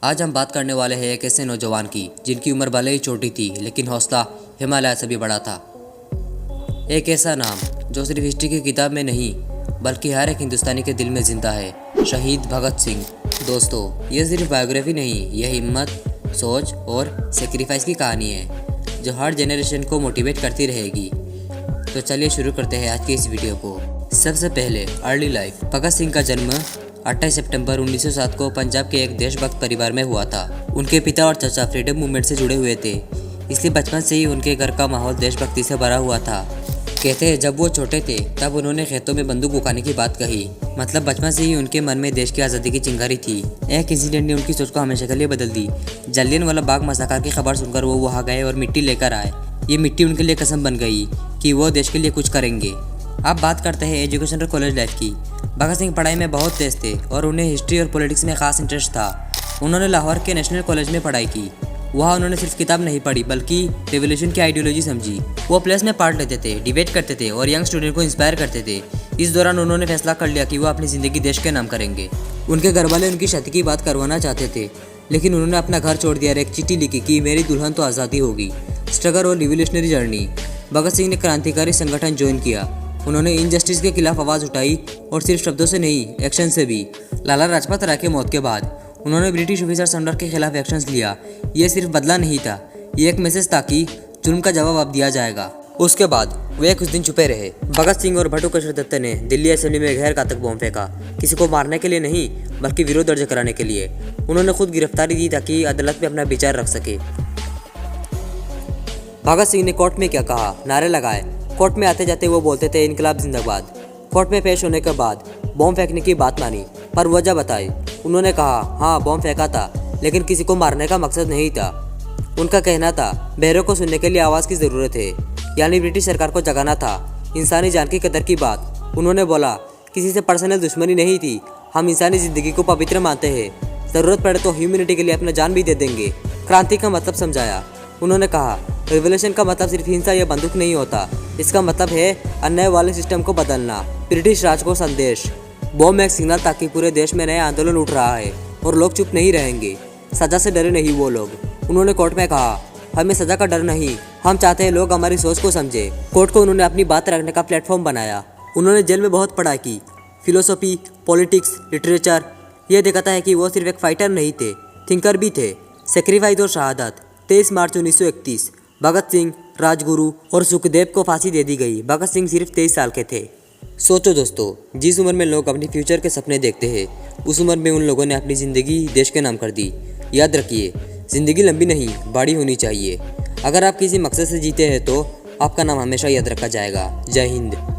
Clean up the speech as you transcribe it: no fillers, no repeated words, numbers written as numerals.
आज हम बात करने वाले हैं एक ऐसे नौजवान की जिनकी उम्र भले ही छोटी थी लेकिन हौसला हिमालय से भी बड़ा था। एक ऐसा नाम जो सिर्फ हिस्ट्री की किताब में नहीं बल्कि हर एक हिंदुस्तानी के दिल में जिंदा है, शहीद भगत सिंह। दोस्तों, ये सिर्फ बायोग्राफी नहीं, यह हिम्मत, सोच और सेक्रीफाइस की कहानी है जो हर जनरेशन को मोटिवेट करती रहेगी। तो चलिए शुरू करते हैं आज की इस वीडियो को। सबसे पहले अर्ली लाइफ। भगत सिंह का जन्म 28 सितंबर 1907 को पंजाब के एक देशभक्त परिवार में हुआ था। उनके पिता और चाचा फ्रीडम मूवमेंट से जुड़े हुए थे, इसलिए बचपन से ही उनके घर का माहौल देशभक्ति से भरा हुआ था। कहते हैं जब वो छोटे थे तब उन्होंने खेतों में बंदूक उठाने की बात कही। मतलब बचपन से ही उनके मन में देश की आज़ादी की चिंगारी थी। एक इंसिडेंट ने उनकी सोच को हमेशा के लिए बदल दी। जलियांवाला बाग मसाकर की खबर सुनकर वो वहाँ गए और मिट्टी लेकर आए। ये मिट्टी उनके लिए कसम बन गई कि वो देश के लिए कुछ करेंगे। अब बात करते हैं एजुकेशन और कॉलेज लाइफ की। भगत सिंह पढ़ाई में बहुत तेज थे और उन्हें हिस्ट्री और पॉलिटिक्स में खास इंटरेस्ट था। उन्होंने लाहौर के नेशनल कॉलेज में पढ़ाई की। वहाँ उन्होंने सिर्फ किताब नहीं पढ़ी बल्कि रेवोल्यूशन की आइडियोलॉजी समझी। वो प्लेस में पार्ट लेते थे, डिबेट करते थे और यंग स्टूडेंट को इंस्पायर करते थे। इस दौरान उन्होंने फैसला कर लिया कि वो अपनी ज़िंदगी देश के नाम करेंगे। उनके घर वाले उनकी शादी की बात करवाना चाहते थे, लेकिन उन्होंने अपना घर छोड़ दिया और एक चिट्ठी लिखी कि मेरी दुल्हन तो आज़ादी होगी। स्ट्रगल और रिवोल्यूशनरी जर्नी। भगत सिंह ने क्रांतिकारी संगठन ज्वाइन किया। उन्होंने इनजस्टिस के खिलाफ आवाज़ उठाई और सिर्फ शब्दों से नहीं, एक्शन से भी। लाला लाजपत राय की मौत के बाद उन्होंने ब्रिटिश ऑफिसर्स अंडर के खिलाफ एक्शंस लिया। ये सिर्फ बदला नहीं था, ये एक मैसेज था कि जुल्म का जवाब अब दिया जाएगा। उसके बाद वे कुछ दिन छुपे रहे। भगत सिंह और बटुकेश्वर दत्त ने दिल्ली असेंबली में गैर घातक बम फेंका, किसी को मारने के लिए नहीं बल्कि विरोध दर्ज कराने के लिए। उन्होंने खुद गिरफ्तारी दी ताकि अदालत में अपना विचार रख सके। भगत सिंह ने कोर्ट में क्या कहा, नारे लगाए। कोर्ट में आते जाते वो बोलते थे इनकलाब जिंदाबाद। कोर्ट में पेश होने के बाद बम फेंकने की बात मानी, पर वजह बताई। उन्होंने कहा हाँ बम फेंका था लेकिन किसी को मारने का मकसद नहीं था। उनका कहना था बहरों को सुनने के लिए आवाज़ की ज़रूरत है, यानी ब्रिटिश सरकार को जगाना था। इंसानी जान की कदर की बात। उन्होंने बोला किसी से पर्सनल दुश्मनी नहीं थी, हम इंसानी ज़िंदगी को पवित्र मानते हैं, ज़रूरत पड़े तो ह्यूमैनिटी के लिए अपना जान भी दे देंगे। क्रांति का मतलब समझाया। उन्होंने कहा रिवोल्यूशन का मतलब सिर्फ हिंसा या बंदूक नहीं होता, इसका मतलब है अन्याय वाले सिस्टम को बदलना। ब्रिटिश राज को संदेश। बॉम्ब एक सिग्नल ताकि पूरे देश में नया आंदोलन उठ रहा है और लोग चुप नहीं रहेंगे। सजा से डरे नहीं वो लोग। उन्होंने कोर्ट में कहा हमें सजा का डर नहीं, हम चाहते हैं लोग हमारी सोच को समझे। कोर्ट को उन्होंने अपनी बात रखने का प्लेटफॉर्म बनाया। उन्होंने जेल में बहुत पढ़ाई की, फिलोसॉफी, पॉलिटिक्स, लिटरेचर। यह दिखाता है कि वो सिर्फ एक फाइटर नहीं थे, थिंकर भी थे। सेक्रीफाइस और शहादत। 23 मार्च 1931 भगत सिंह, राजगुरु और सुखदेव को फांसी दे दी गई। भगत सिंह सिर्फ 23 साल के थे। सोचो दोस्तों, जिस उम्र में लोग अपनी फ्यूचर के सपने देखते हैं उस उम्र में उन लोगों ने अपनी ज़िंदगी देश के नाम कर दी। याद रखिए, ज़िंदगी लंबी नहीं बड़ी होनी चाहिए। अगर आप किसी मकसद से जीते हैं तो आपका नाम हमेशा याद रखा जाएगा। जय हिंद।